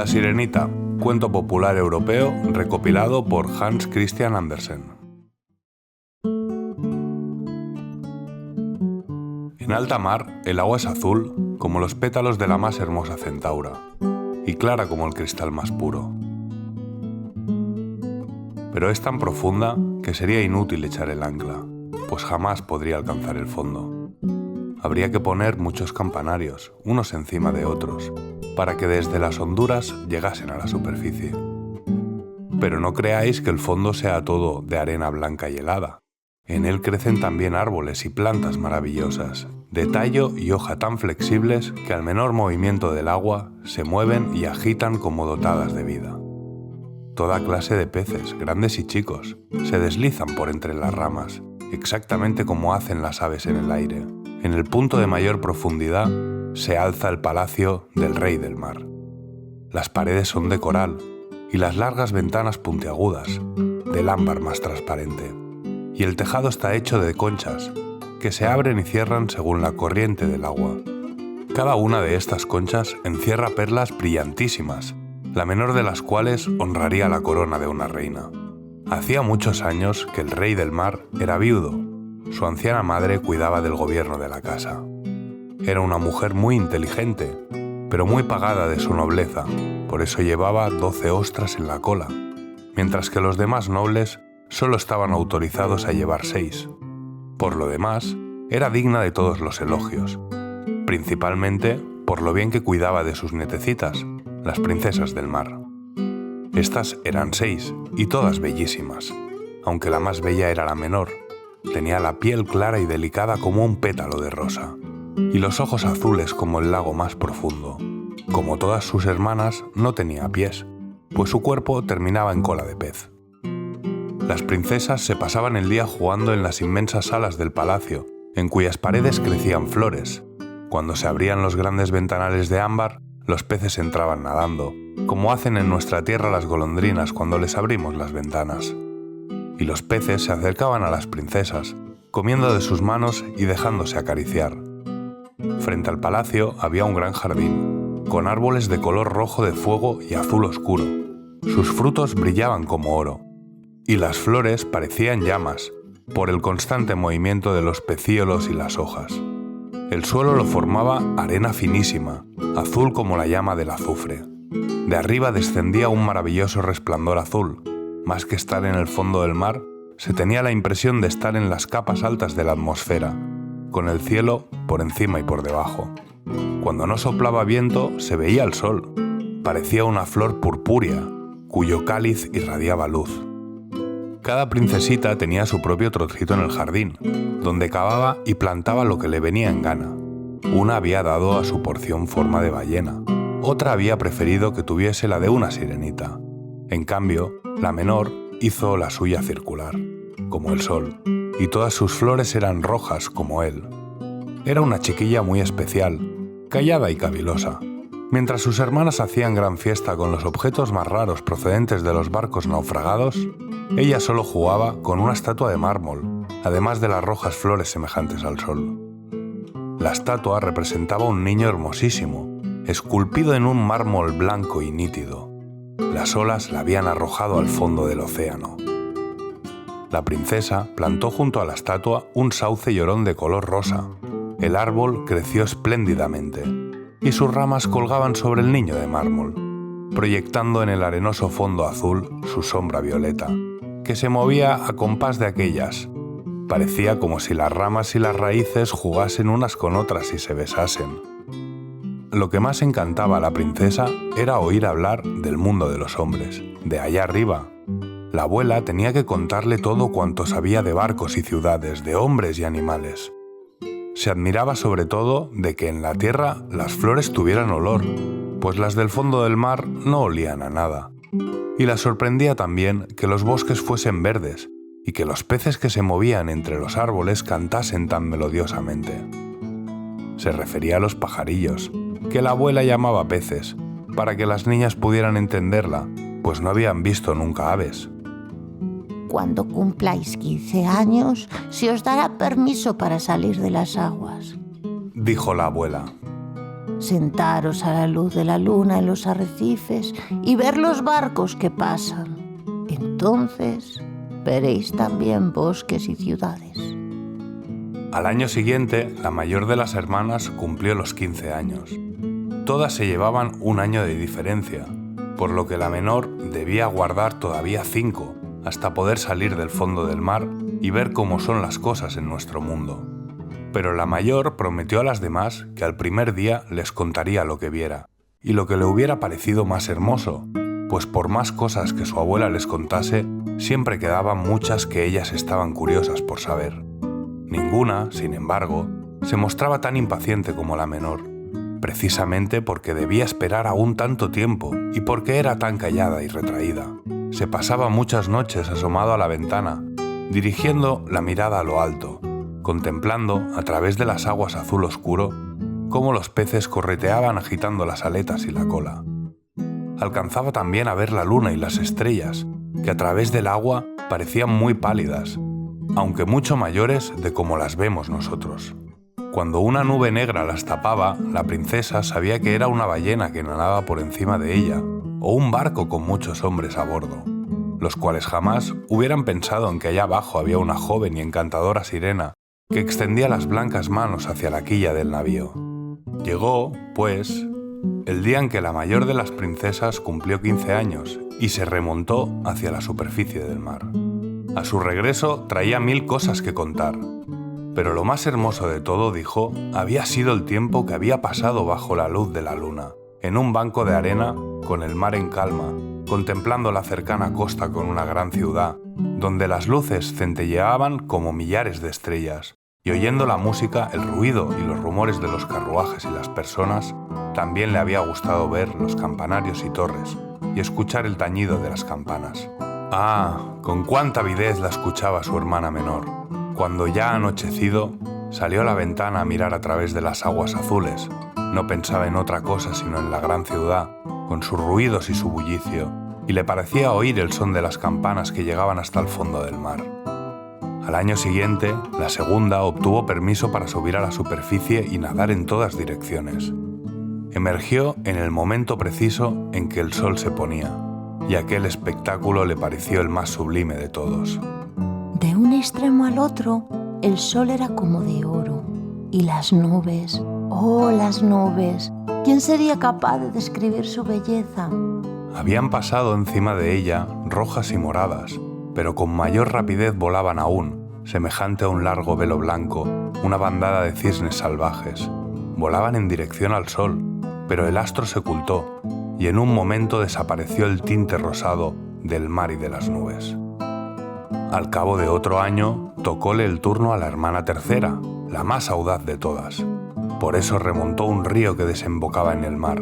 La Sirenita, cuento popular europeo recopilado por Hans Christian Andersen. En alta mar, el agua es azul como los pétalos de la más hermosa centaura, y clara como el cristal más puro. Pero es tan profunda que sería inútil echar el ancla, pues jamás podría alcanzar el fondo. Habría que poner muchos campanarios, unos encima de otros, para que desde las honduras llegasen a la superficie. Pero no creáis que el fondo sea todo de arena blanca y helada. En él crecen también árboles y plantas maravillosas, de tallo y hoja tan flexibles que al menor movimiento del agua se mueven y agitan como dotadas de vida. Toda clase de peces, grandes y chicos, se deslizan por entre las ramas, exactamente como hacen las aves en el aire. En el punto de mayor profundidad se alza el palacio del rey del mar. Las paredes son de coral y las largas ventanas puntiagudas, del ámbar más transparente. Y el tejado está hecho de conchas, que se abren y cierran según la corriente del agua. Cada una de estas conchas encierra perlas brillantísimas, la menor de las cuales honraría la corona de una reina. Hacía muchos años que el rey del mar era viudo. Su anciana madre cuidaba del gobierno de la casa. Era una mujer muy inteligente, pero muy pagada de su nobleza, por eso llevaba 12 ostras en la cola, mientras que los demás nobles solo estaban autorizados a llevar 6. Por lo demás, era digna de todos los elogios, principalmente por lo bien que cuidaba de sus nietecitas, las princesas del mar. Estas eran 6, y todas bellísimas, aunque la más bella era la menor. Tenía la piel clara y delicada como un pétalo de rosa, y los ojos azules como el lago más profundo. Como todas sus hermanas, no tenía pies, pues su cuerpo terminaba en cola de pez. Las princesas se pasaban el día jugando en las inmensas salas del palacio, en cuyas paredes crecían flores. Cuando se abrían los grandes ventanales de ámbar, los peces entraban nadando, como hacen en nuestra tierra las golondrinas cuando les abrimos las ventanas. Y los peces se acercaban a las princesas, comiendo de sus manos y dejándose acariciar. Frente al palacio había un gran jardín, con árboles de color rojo de fuego y azul oscuro. Sus frutos brillaban como oro, y las flores parecían llamas, por el constante movimiento de los pecíolos y las hojas. El suelo lo formaba arena finísima, azul como la llama del azufre. De arriba descendía un maravilloso resplandor azul. Más que estar en el fondo del mar, se tenía la impresión de estar en las capas altas de la atmósfera, con el cielo por encima y por debajo. Cuando no soplaba viento, se veía el sol. Parecía una flor purpúrea, cuyo cáliz irradiaba luz. Cada princesita tenía su propio trocito en el jardín, donde cavaba y plantaba lo que le venía en gana. Una había dado a su porción forma de ballena, otra había preferido que tuviese la de una sirenita. En cambio, la menor hizo la suya circular, como el sol, y todas sus flores eran rojas como él. Era una chiquilla muy especial, callada y cavilosa. Mientras sus hermanas hacían gran fiesta con los objetos más raros procedentes de los barcos naufragados, ella solo jugaba con una estatua de mármol, además de las rojas flores semejantes al sol. La estatua representaba un niño hermosísimo, esculpido en un mármol blanco y nítido. Las olas la habían arrojado al fondo del océano. La princesa plantó junto a la estatua un sauce llorón de color rosa. El árbol creció espléndidamente, y sus ramas colgaban sobre el niño de mármol, proyectando en el arenoso fondo azul su sombra violeta, que se movía a compás de aquellas. Parecía como si las ramas y las raíces jugasen unas con otras y se besasen. Lo que más encantaba a la princesa era oír hablar del mundo de los hombres, de allá arriba. La abuela tenía que contarle todo cuanto sabía de barcos y ciudades, de hombres y animales. Se admiraba sobre todo de que en la tierra las flores tuvieran olor, pues las del fondo del mar no olían a nada. Y la sorprendía también que los bosques fuesen verdes y que los peces que se movían entre los árboles cantasen tan melodiosamente. Se refería a los pajarillos, que la abuela llamaba peces, para que las niñas pudieran entenderla, pues no habían visto nunca aves. Cuando cumpláis 15 años, se os dará permiso para salir de las aguas, dijo la abuela. sentaros a la luz de la luna en los arrecifes y ver los barcos que pasan. Entonces veréis también bosques y ciudades. Al año siguiente, la mayor de las hermanas cumplió los 15 años. Todas se llevaban un año de diferencia, por lo que la menor debía guardar todavía 5 hasta poder salir del fondo del mar y ver cómo son las cosas en nuestro mundo. Pero la mayor prometió a las demás que al primer día les contaría lo que viera y lo que le hubiera parecido más hermoso, pues por más cosas que su abuela les contase, siempre quedaban muchas que ellas estaban curiosas por saber. Ninguna, sin embargo, se mostraba tan impaciente como la menor, precisamente porque debía esperar aún tanto tiempo y porque era tan callada y retraída. Se pasaba muchas noches asomado a la ventana, dirigiendo la mirada a lo alto, contemplando, a través de las aguas azul oscuro, cómo los peces correteaban agitando las aletas y la cola. Alcanzaba también a ver la luna y las estrellas, que a través del agua parecían muy pálidas, aunque mucho mayores de como las vemos nosotros. Cuando una nube negra las tapaba, la princesa sabía que era una ballena que nadaba por encima de ella, o un barco con muchos hombres a bordo, los cuales jamás hubieran pensado en que allá abajo había una joven y encantadora sirena que extendía las blancas manos hacia la quilla del navío. Llegó, pues, el día en que la mayor de las princesas cumplió 15 años y se remontó hacia la superficie del mar. A su regreso traía 1000 cosas que contar, pero lo más hermoso de todo, dijo, había sido el tiempo que había pasado bajo la luz de la luna, en un banco de arena, con el mar en calma, contemplando la cercana costa con una gran ciudad, donde las luces centelleaban como millares de estrellas, y oyendo la música, el ruido y los rumores de los carruajes y las personas, también le había gustado ver los campanarios y torres, y escuchar el tañido de las campanas. Ah, con cuánta avidez la escuchaba su hermana menor. Cuando ya anochecido, salió a la ventana a mirar a través de las aguas azules. No pensaba en otra cosa sino en la gran ciudad, con sus ruidos y su bullicio, y le parecía oír el son de las campanas que llegaban hasta el fondo del mar. Al año siguiente, la segunda obtuvo permiso para subir a la superficie y nadar en todas direcciones. Emergió en el momento preciso en que el sol se ponía, y aquel espectáculo le pareció el más sublime de todos. De un extremo al otro, el sol era como de oro. Y las nubes, oh, las nubes, ¿quién sería capaz de describir su belleza? Habían pasado encima de ella rojas y moradas, pero con mayor rapidez volaban aún, semejante a un largo velo blanco, una bandada de cisnes salvajes. Volaban en dirección al sol, pero el astro se ocultó, y en un momento desapareció el tinte rosado del mar y de las nubes. Al cabo de otro año, tocóle el turno a la hermana tercera, la más audaz de todas. Por eso remontó un río que desembocaba en el mar.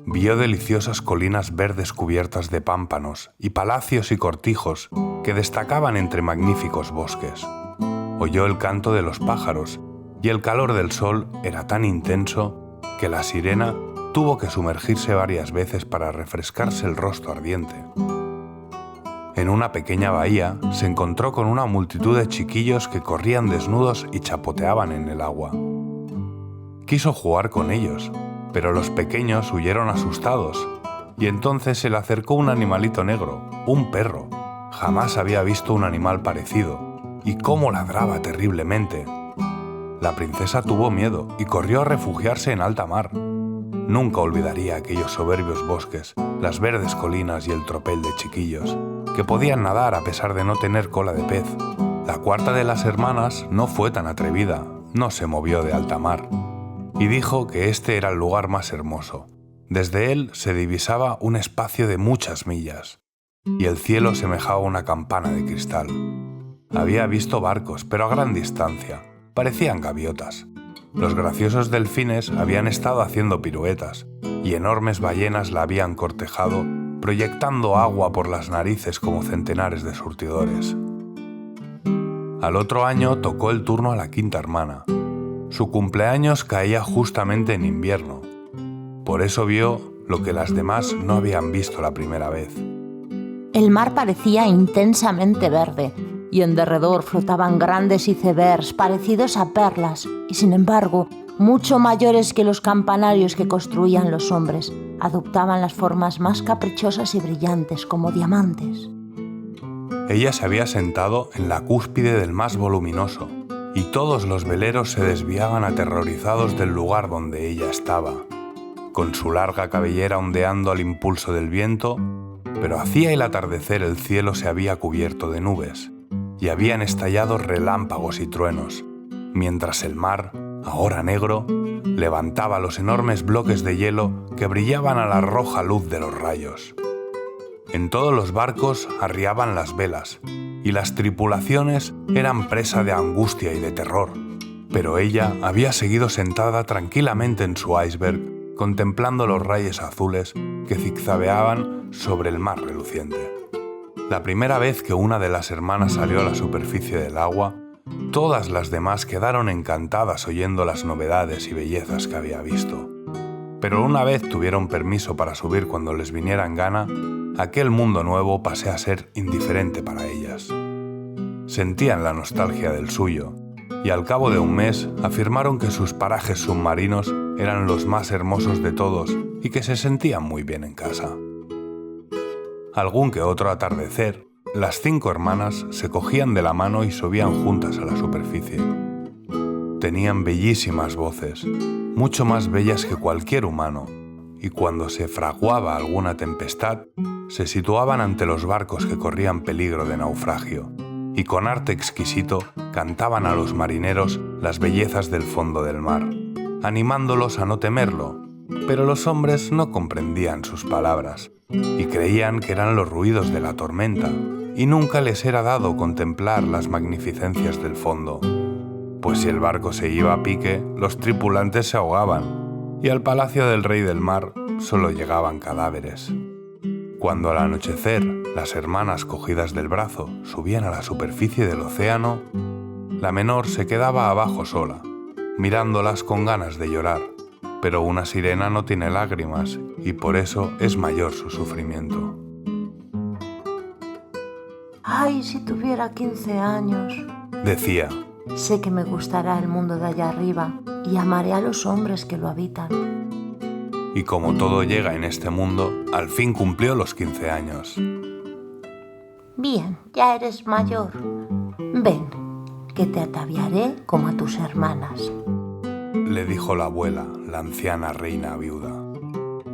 Vio deliciosas colinas verdes cubiertas de pámpanos y palacios y cortijos que destacaban entre magníficos bosques. Oyó el canto de los pájaros y el calor del sol era tan intenso que la sirena tuvo que sumergirse varias veces para refrescarse el rostro ardiente. En una pequeña bahía se encontró con una multitud de chiquillos que corrían desnudos y chapoteaban en el agua. Quiso jugar con ellos, pero los pequeños huyeron asustados, y entonces se le acercó un animalito negro, un perro. Jamás había visto un animal parecido, y cómo ladraba terriblemente. La princesa tuvo miedo y corrió a refugiarse en alta mar. Nunca olvidaría aquellos soberbios bosques, las verdes colinas y el tropel de chiquillos, que podían nadar a pesar de no tener cola de pez. La cuarta de las hermanas no fue tan atrevida, no se movió de alta mar, y dijo que este era el lugar más hermoso. Desde él se divisaba un espacio de muchas millas, y el cielo semejaba una campana de cristal. Había visto barcos, pero a gran distancia, parecían gaviotas. Los graciosos delfines habían estado haciendo piruetas, y enormes ballenas la habían cortejado, proyectando agua por las narices como centenares de surtidores. Al otro año tocó el turno a la quinta hermana. Su cumpleaños caía justamente en invierno. Por eso vio lo que las demás no habían visto la primera vez. El mar parecía intensamente verde, y en derredor flotaban grandes icebergs parecidos a perlas, y sin embargo mucho mayores que los campanarios que construían los hombres. Adoptaban las formas más caprichosas y brillantes, como diamantes. Ella se había sentado en la cúspide del más voluminoso, y todos los veleros se desviaban aterrorizados del lugar donde ella estaba, con su larga cabellera ondeando al impulso del viento, pero hacia el atardecer el cielo se había cubierto de nubes, y habían estallado relámpagos y truenos, mientras el mar, ahora negro, levantaba los enormes bloques de hielo que brillaban a la roja luz de los rayos. En todos los barcos arriaban las velas, y las tripulaciones eran presa de angustia y de terror, pero ella había seguido sentada tranquilamente en su iceberg, contemplando los rayos azules que zigzagueaban sobre el mar reluciente. La primera vez que una de las hermanas salió a la superficie del agua, todas las demás quedaron encantadas oyendo las novedades y bellezas que había visto. Pero una vez tuvieron permiso para subir cuando les viniera en gana, aquel mundo nuevo pasó a ser indiferente para ellas. Sentían la nostalgia del suyo, y al cabo de un mes afirmaron que sus parajes submarinos eran los más hermosos de todos y que se sentían muy bien en casa. Algún que otro atardecer, las 5 hermanas se cogían de la mano y subían juntas a la superficie. Tenían bellísimas voces, mucho más bellas que cualquier humano, y cuando se fraguaba alguna tempestad, se situaban ante los barcos que corrían peligro de naufragio, y con arte exquisito cantaban a los marineros las bellezas del fondo del mar, animándolos a no temerlo, pero los hombres no comprendían sus palabras, y creían que eran los ruidos de la tormenta, y nunca les era dado contemplar las magnificencias del fondo, pues si el barco se iba a pique, los tripulantes se ahogaban, y al palacio del rey del mar solo llegaban cadáveres. Cuando al anochecer las hermanas cogidas del brazo subían a la superficie del océano, la menor se quedaba abajo sola, mirándolas con ganas de llorar, pero una sirena no tiene lágrimas y por eso es mayor su sufrimiento. ¡Ay, si tuviera 15 años! Decía. Sé que me gustará el mundo de allá arriba y amaré a los hombres que lo habitan. Y como todo llega en este mundo, al fin cumplió los 15 años. Bien, ya eres mayor. Ven, que te ataviaré como a tus hermanas. Le dijo la abuela, la anciana reina viuda,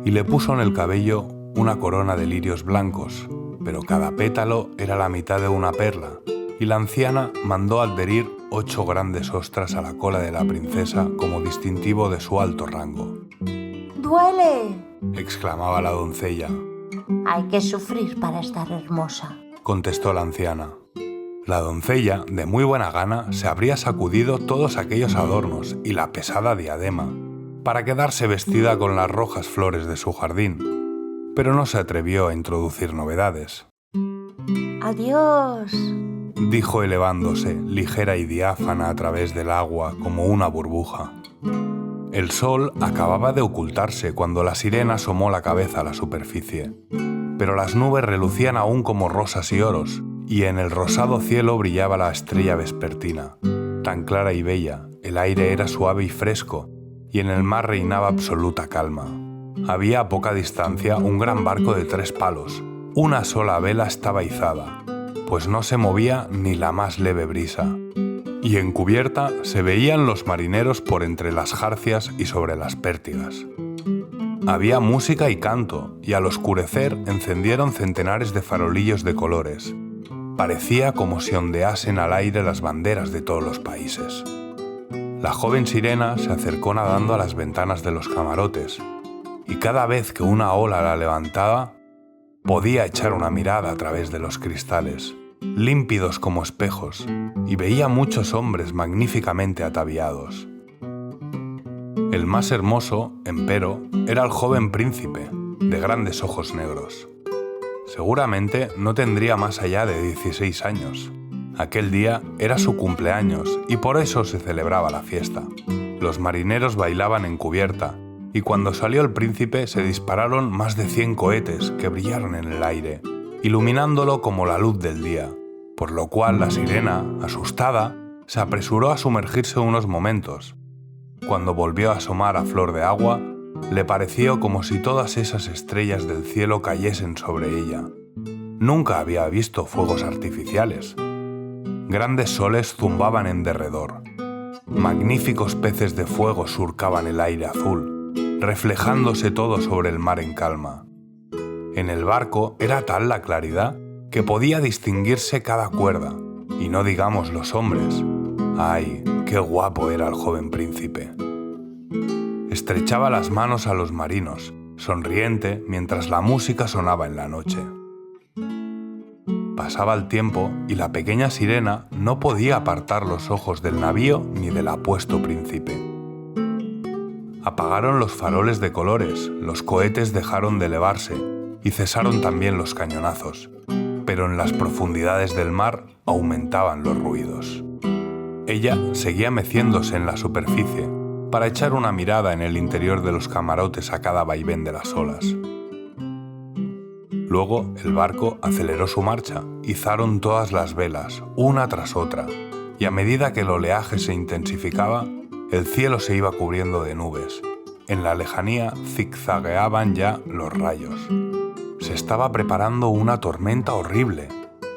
y le puso en el cabello una corona de lirios blancos, pero cada pétalo era la mitad de una perla, y la anciana mandó adherir 8 grandes ostras a la cola de la princesa como distintivo de su alto rango. ¡Duele!, exclamaba la doncella. Hay que sufrir para estar hermosa, contestó la anciana. La doncella, de muy buena gana, se habría sacudido todos aquellos adornos y la pesada diadema para quedarse vestida con las rojas flores de su jardín, pero no se atrevió a introducir novedades. ¡Adiós!, dijo elevándose, ligera y diáfana a través del agua como una burbuja. El sol acababa de ocultarse cuando la sirena asomó la cabeza a la superficie, pero las nubes relucían aún como rosas y oros, y en el rosado cielo brillaba la estrella vespertina. Tan clara y bella, el aire era suave y fresco, y en el mar reinaba absoluta calma. Había a poca distancia un gran barco de 3 palos. Una sola vela estaba izada, pues no se movía ni la más leve brisa, y en cubierta se veían los marineros por entre las jarcias y sobre las pértigas. Había música y canto, y al oscurecer encendieron centenares de farolillos de colores. Parecía como si ondeasen al aire las banderas de todos los países. La joven sirena se acercó nadando a las ventanas de los camarotes, y cada vez que una ola la levantaba, podía echar una mirada a través de los cristales, límpidos como espejos, y veía muchos hombres magníficamente ataviados. El más hermoso, empero, era el joven príncipe, de grandes ojos negros. Seguramente no tendría más allá de 16 años. Aquel día era su cumpleaños y por eso se celebraba la fiesta. Los marineros bailaban en cubierta, y cuando salió el príncipe se dispararon más de 100 cohetes que brillaron en el aire, iluminándolo como la luz del día, por lo cual la sirena, asustada, se apresuró a sumergirse unos momentos. cuando volvió a asomar a flor de agua, le pareció como si todas esas estrellas del cielo cayesen sobre ella. Nunca había visto fuegos artificiales. Grandes soles zumbaban en derredor. Magníficos peces de fuego surcaban el aire azul, reflejándose todo sobre el mar en calma. En el barco era tal la claridad que podía distinguirse cada cuerda, y no digamos los hombres. ¡Ay, qué guapo era el joven príncipe! Estrechaba las manos a los marinos, sonriente mientras la música sonaba en la noche. Pasaba el tiempo y la pequeña sirena no podía apartar los ojos del navío ni del apuesto príncipe. Apagaron los faroles de colores, los cohetes dejaron de elevarse y cesaron también los cañonazos, pero en las profundidades del mar aumentaban los ruidos. Ella seguía meciéndose en la superficie para echar una mirada en el interior de los camarotes a cada vaivén de las olas. Luego el barco aceleró su marcha, izaron todas las velas, una tras otra, y a medida que el oleaje se intensificaba, el cielo se iba cubriendo de nubes. En la lejanía zigzagueaban ya los rayos. Se estaba preparando una tormenta horrible,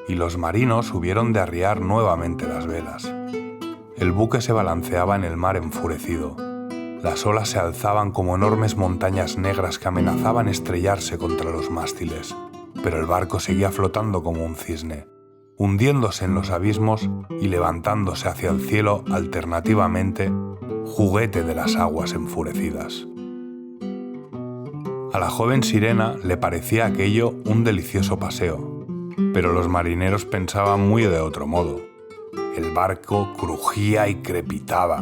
y los marinos hubieron de arriar nuevamente las velas. El buque se balanceaba en el mar enfurecido. Las olas se alzaban como enormes montañas negras que amenazaban estrellarse contra los mástiles, pero el barco seguía flotando como un cisne, hundiéndose en los abismos y levantándose hacia el cielo alternativamente, juguete de las aguas enfurecidas. A la joven sirena le parecía aquello un delicioso paseo, pero los marineros pensaban muy de otro modo. El barco crujía y crepitaba.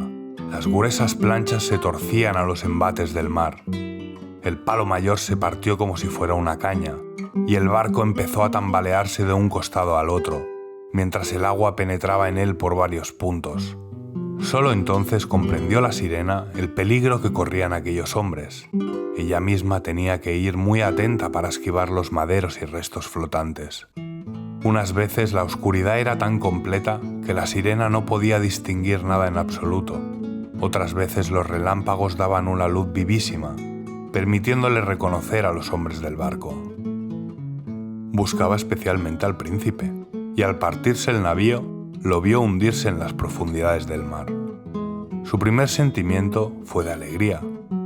Las gruesas planchas se torcían a los embates del mar. El palo mayor se partió como si fuera una caña, y el barco empezó a tambalearse de un costado al otro, mientras el agua penetraba en él por varios puntos. Solo entonces comprendió la sirena el peligro que corrían aquellos hombres. Ella misma tenía que ir muy atenta para esquivar los maderos y restos flotantes. Unas veces la oscuridad era tan completa que la sirena no podía distinguir nada en absoluto. Otras veces los relámpagos daban una luz vivísima, permitiéndole reconocer a los hombres del barco. Buscaba especialmente al príncipe, y al partirse el navío, lo vio hundirse en las profundidades del mar. Su primer sentimiento fue de alegría,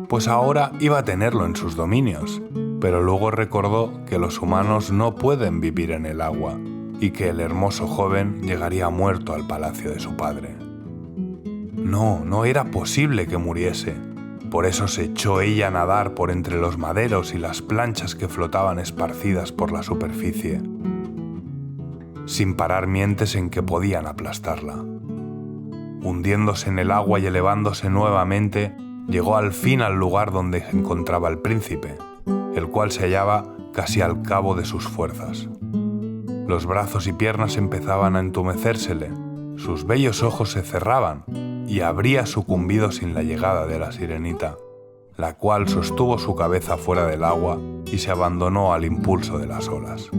pues ahora iba a tenerlo en sus dominios, pero luego recordó que los humanos no pueden vivir en el agua y que el hermoso joven llegaría muerto al palacio de su padre. No era posible que muriese. Por eso se echó ella a nadar por entre los maderos y las planchas que flotaban esparcidas por la superficie, sin parar mientes en que podían aplastarla. Hundiéndose en el agua y elevándose nuevamente, llegó al fin al lugar donde se encontraba el príncipe, el cual se hallaba casi al cabo de sus fuerzas. Los brazos y piernas empezaban a entumecérsele, sus bellos ojos se cerraban y habría sucumbido sin la llegada de la sirenita, la cual sostuvo su cabeza fuera del agua y se abandonó al impulso de las olas.